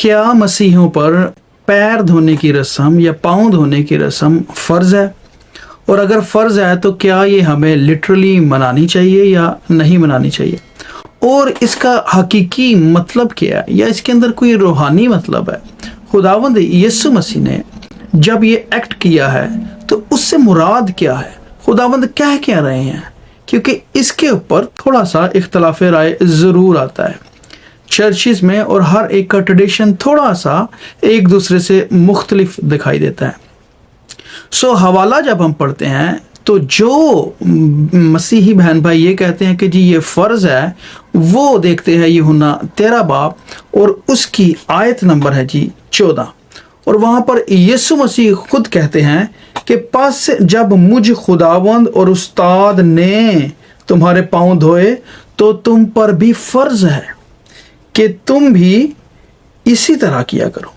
क्या मसीहों पर पैर धोने की रस्म या पाँव धोने की रस्म फ़र्ज़ है? और अगर फ़र्ज़ है तो क्या ये हमें लिटरली मनानी चाहिए या नहीं मनानी चाहिए? और इसका हकीकी मतलब क्या है, या इसके अंदर कोई रूहानी मतलब है? खुदावंद यीशु मसीह ने जब ये एक्ट किया है तो उससे मुराद क्या है? खुदावंद कह रहे हैं? क्योंकि इसके ऊपर थोड़ा सा इख्तलाफ राय ज़रूर आता है चर्चिज़ में, और हर एक का ट्रेडिशन थोड़ा सा एक दूसरे से मुख्तलिफ दिखाई देता है। सो हवाला जब हम पढ़ते हैं तो जो मसीही बहन भाई ये कहते हैं कि जी ये फ़र्ज़ है, वो देखते हैं यूहन्ना 13 बाब और उसकी आयत नंबर है जी 14, और वहाँ पर यीशु मसीह खुद कहते हैं कि पास जब मुझ खुदावंद और उस्ताद ने तुम्हारे पाँव धोए तो तुम पर भी फ़र्ज़ है कि तुम भी इसी तरह किया करो,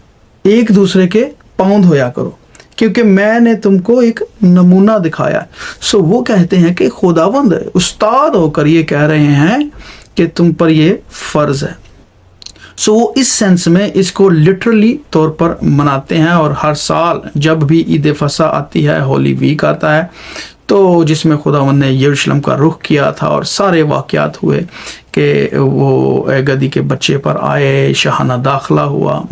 एक दूसरे के पाँव धोया करो, क्योंकि मैंने तुमको एक नमूना दिखाया। सो वो कहते हैं कि खुदावंद उस्ताद होकर ये कह रहे हैं कि तुम पर ये फ़र्ज़ है। सो वो इस सेंस में इसको लिटरली तौर पर मनाते हैं, और हर साल जब भी ईद फसा आती है, होली वीक आता है, तो जिसमें खुदावंद ने यरूशलेम का रुख किया था और सारे वाक़यात हुए कि वो गधी के बच्चे पर आए, शाहाना दाखिला हुआ,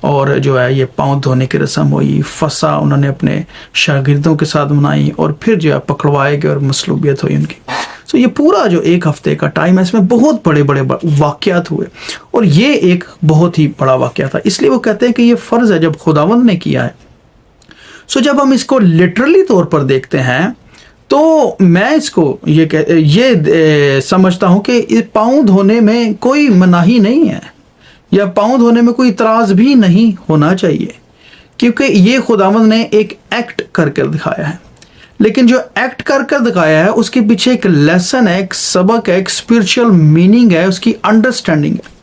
और जो है ये पाँव धोने की रस्म हुई, फसा उन्होंने अपने शागिर्दों के साथ मनाई, और फिर जो है पकड़वाए गए और मसलूबियत हुई उनकी। सो ये पूरा जो एक हफ्ते का टाइम है, इसमें बहुत बड़े बड़े वाक़यात हुए, और ये एक बहुत ही बड़ा वाक़या था। इसलिए वो कहते हैं कि ये फ़र्ज़ है जब खुदावंद ने किया है। सो जब हम इसको लिटरली तौर पर देखते हैं तो मैं इसको ये समझता हूँ कि पाँव धोने में कोई मनाही नहीं है, या पाँव धोने में कोई इतराज़ भी नहीं होना चाहिए, क्योंकि ये खुदावंद ने एक एक्ट करके दिखाया है। लेकिन जो एक्ट कर दिखाया है उसके पीछे एक लेसन है, एक सबक है, एक स्पिरिचुअल मीनिंग है, उसकी अंडरस्टैंडिंग है।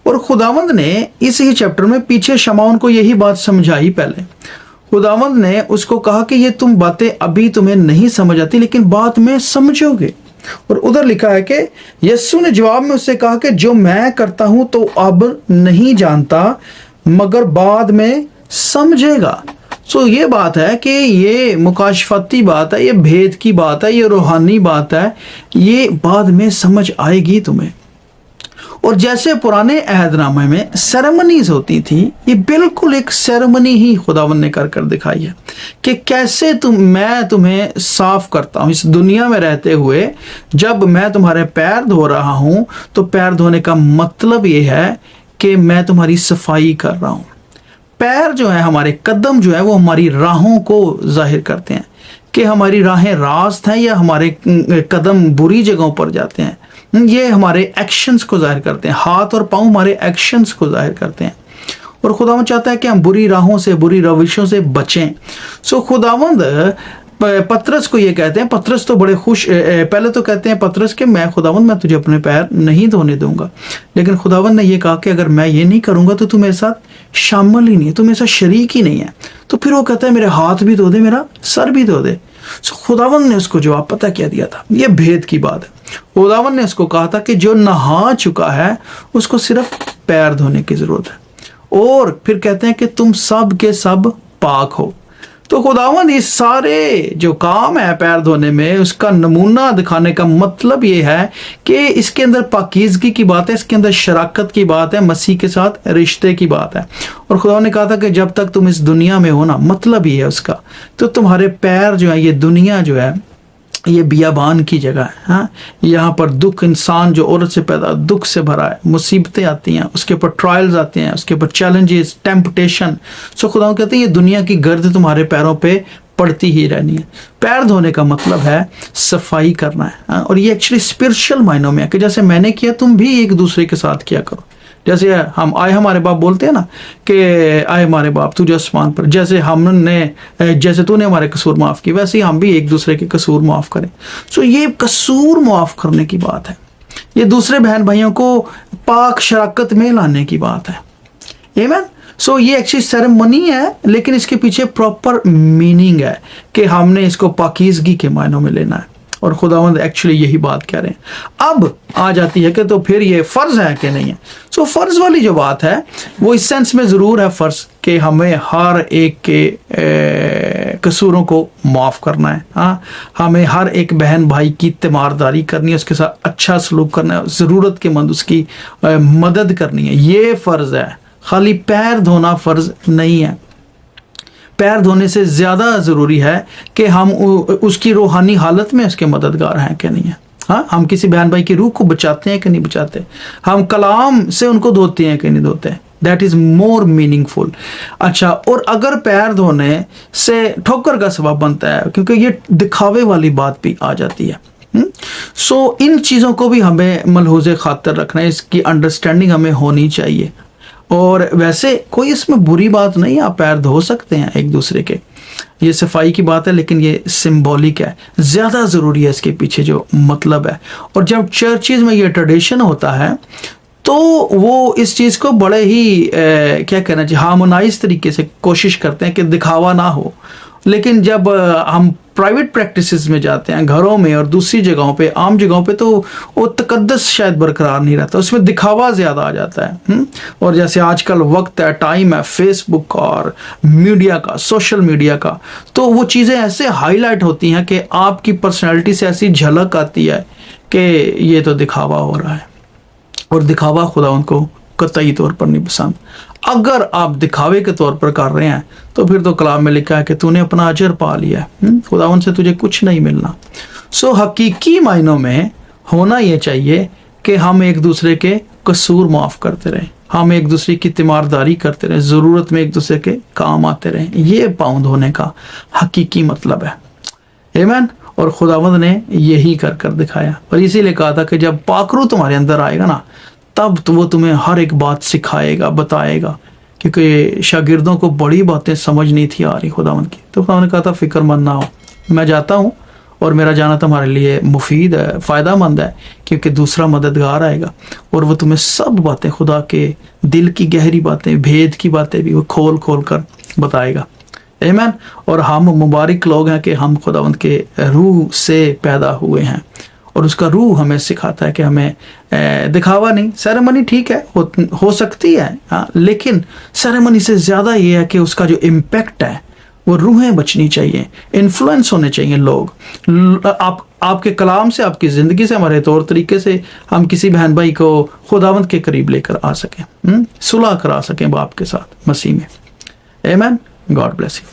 और खुदावंद ने इस ही चैप्टर में पीछे शमौन को यही बात समझाई। पहले खुदावंद ने उसको कहा कि ये तुम बातें अभी तुम्हें नहीं समझ आती, लेकिन बाद में समझोगे। और उधर लिखा है कि यीशु ने जवाब में उससे कहा कि जो मैं करता हूं तो अब नहीं जानता, मगर बाद में समझेगा। सो ये बात है कि ये मुकाशफती बात है, ये भेद की बात है, ये रूहानी बात है, ये बाद में समझ आएगी तुम्हें। और जैसे पुराने अहदनामे में सेरेमनीज होती थी, ये बिल्कुल एक सेरेमनी ही खुदावंद ने कर दिखाई है कि कैसे मैं तुम्हें साफ करता हूँ इस दुनिया में रहते हुए। जब मैं तुम्हारे पैर धो रहा हूँ तो पैर धोने का मतलब ये है कि मैं तुम्हारी सफाई कर रहा हूँ। पैर जो है, हमारे कदम जो है, वो हमारी राहों को जाहिर करते हैं कि हमारी राहें रास्त हैं या हमारे कदम बुरी जगहों पर जाते हैं। ये हमारे एक्शंस को जाहिर करते हैं। हाथ और पाँव हमारे एक्शंस को जाहिर करते हैं, और खुदावंद चाहता है कि हम बुरी राहों से, बुरी रविशों से बचें। सो खुदावंद पतरस को ये कहते हैं, पतरस तो बड़े खुश, पहले तो कहते हैं पतरस कि मैं खुदावंद मैं तुझे अपने पैर नहीं धोने दूंगा, लेकिन खुदावंद ने ये कहा कि अगर मैं ये नहीं करूंगा तो तू मेरे साथ शामिल ही नहीं है, तू मेरे साथ शरीक ही नहीं है। तो फिर वो कहता है मेरे हाथ भी धो दे, मेरा सर भी धो दे। सो खुदावंद ने उसको जवाब पता क्या दिया था? ये भेद की बात है। खुदावंद ने उसको कहा था कि जो नहा चुका है उसको सिर्फ पैर धोने की जरूरत है, और फिर कहते हैं कि तुम सब के सब पाक हो। तो खुदावंद इस सारे जो काम है पैर धोने में, उसका नमूना दिखाने का मतलब ये है कि इसके अंदर पाकीज़गी की बात है, इसके अंदर शराकत की बात है, मसीह के साथ रिश्ते की बात है। और खुदा ने कहा था कि जब तक तुम इस दुनिया में हो ना, मतलब ये है उसका, तो तुम्हारे पैर जो है, ये दुनिया जो है, ये बियाबान की जगह है। हाँ, यहाँ पर दुख, इंसान जो औरत से पैदा दुख से भरा है, मुसीबतें आती हैं, उसके ऊपर ट्रायल्स आते हैं, उसके ऊपर चैलेंजेस, टेम्पटेशन। सो खुदा कहते हैं ये दुनिया की गर्द तुम्हारे पैरों पे पड़ती ही रहनी है। पैर धोने का मतलब है सफाई करना है। हाँ, और ये एक्चुअली स्पिरिचुअल मायनों में है कि जैसे मैंने किया तुम भी एक दूसरे के साथ किया करो। जैसे हम आए हमारे बाप बोलते हैं ना कि आए हमारे बाप तुझे आसमान पर, जैसे जैसे तूने हमारे कसूर माफ़ किए, वैसे ही हम भी एक दूसरे के कसूर माफ़ करें। सो ये कसूर माफ़ करने की बात है, ये दूसरे बहन भाइयों को पाक शराकत में लाने की बात है। आमीन। सो ये एक्चुअली सेरेमनी है, लेकिन इसके पीछे प्रॉपर मीनिंग है कि हमने इसको पाकीज़गी के मायनों में लेना है। और खुदावंद एक्चुअली यही बात कह रहे हैं। अब आ जाती है कि तो फिर ये फ़र्ज़ है कि नहीं है। सो फ़र्ज़ वाली जो बात है वो इस सेंस में ज़रूर है फ़र्ज़ कि हमें हर एक के कसूरों को माफ़ करना है। हाँ, हमें हर एक बहन भाई की तीमारदारी करनी है, उसके साथ अच्छा सलूक करना है, ज़रूरतमंद उसकी मदद करनी है। ये फ़र्ज़ है, खाली पैर धोना फ़र्ज़ नहीं है। पैर धोने से ज़्यादा ज़रूरी है कि हम उसकी रूहानी हालत में उसके मददगार हैं कि नहीं है। हाँ, हम किसी बहन भाई की रूह को बचाते हैं कि नहीं बचाते, हम कलाम से उनको धोते हैं कि नहीं धोते। That is more meaningful. अच्छा, और अगर पैर धोने से ठोकर का सबब बनता है, क्योंकि ये दिखावे वाली बात भी आ जाती है। सो इन चीज़ों को भी हमें मलहूज़े खातर रखना है, इसकी अंडरस्टैंडिंग हमें होनी चाहिए। और वैसे कोई इसमें बुरी बात नहीं, आप पैर धो सकते हैं एक दूसरे के, ये सफाई की बात है, लेकिन ये सिंबॉलिक है, ज़्यादा ज़रूरी है इसके पीछे जो मतलब है। और जब चर्चिज़ में ये ट्रेडिशन होता है तो वो इस चीज़ को बड़े ही क्या कहना चाहिए, हार्मोनाइज तरीके से कोशिश करते हैं कि दिखावा ना हो। लेकिन जब हम प्राइवेट प्रैक्टिसेस में जाते हैं, घरों में और दूसरी जगहों पे, आम जगहों पे, तो वो तकद्दस शायद बरकरार नहीं रहता, उसमें दिखावा ज़्यादा आ जाता है। और जैसे आजकल वक्त है, टाइम है फेसबुक और मीडिया का, सोशल मीडिया का, तो वो चीज़ें ऐसे हाईलाइट होती हैं कि आपकी पर्सनैलिटी से ऐसी झलक आती है कि ये तो दिखावा हो रहा है। और दिखावा खुदा उनको कतई तौर पर नहीं पसंद। अगर आप दिखावे के तौर पर कर रहे हैं तो फिर तो कलाम में लिखा है कि तूने अपना अजर पा लिया है, खुदा उनसे तुझे कुछ नहीं मिलना। सो हकीकी मायनों में होना ये चाहिए कि हम एक दूसरे के कसूर माफ़ करते रहें, हम एक दूसरे की तीमारदारी करते रहें, ज़रूरत में एक दूसरे के काम आते रहें। ये पाउंड होने का हकीकी मतलब है। आमीन। और खुदावंद ने यही कर कर दिखाया, और इसीलिए कहा था कि जब पाकरू तुम्हारे अंदर आएगा ना, तब तो वो तुम्हें हर एक बात सिखाएगा, बताएगा, क्योंकि शागिर्दों को बड़ी बातें समझ नहीं थी आ रही खुदावंद की। तो खुदावंद ने कहा था फिक्रमंद ना हो, मैं जाता हूँ और मेरा जाना तुम्हारे लिए मुफीद है, फ़ायदा मंद है, क्योंकि दूसरा मददगार आएगा और वो तुम्हें सब बातें, खुदा के दिल की गहरी बातें, भेद की बातें भी वो खोल खोल कर बताएगा। आमीन। और हम मुबारक लोग हैं कि हम खुदावंद के रूह से पैदा हुए हैं, और उसका रूह हमें सिखाता है कि हमें दिखावा नहीं, सेरेमनी ठीक है, हो सकती है, हाँ, लेकिन सेरेमनी से ज़्यादा ये है कि उसका जो इम्पैक्ट है वो रूहें बचनी चाहिए, इन्फ्लुएंस होने चाहिए लोग। आपके कलाम से, आपकी ज़िंदगी से, हमारे तौर तरीके से हम किसी बहन भाई को खुदावंद के करीब लेकर आ सकें, सुलह करा सकें बाप के साथ मसीह में। आमीन। God bless you.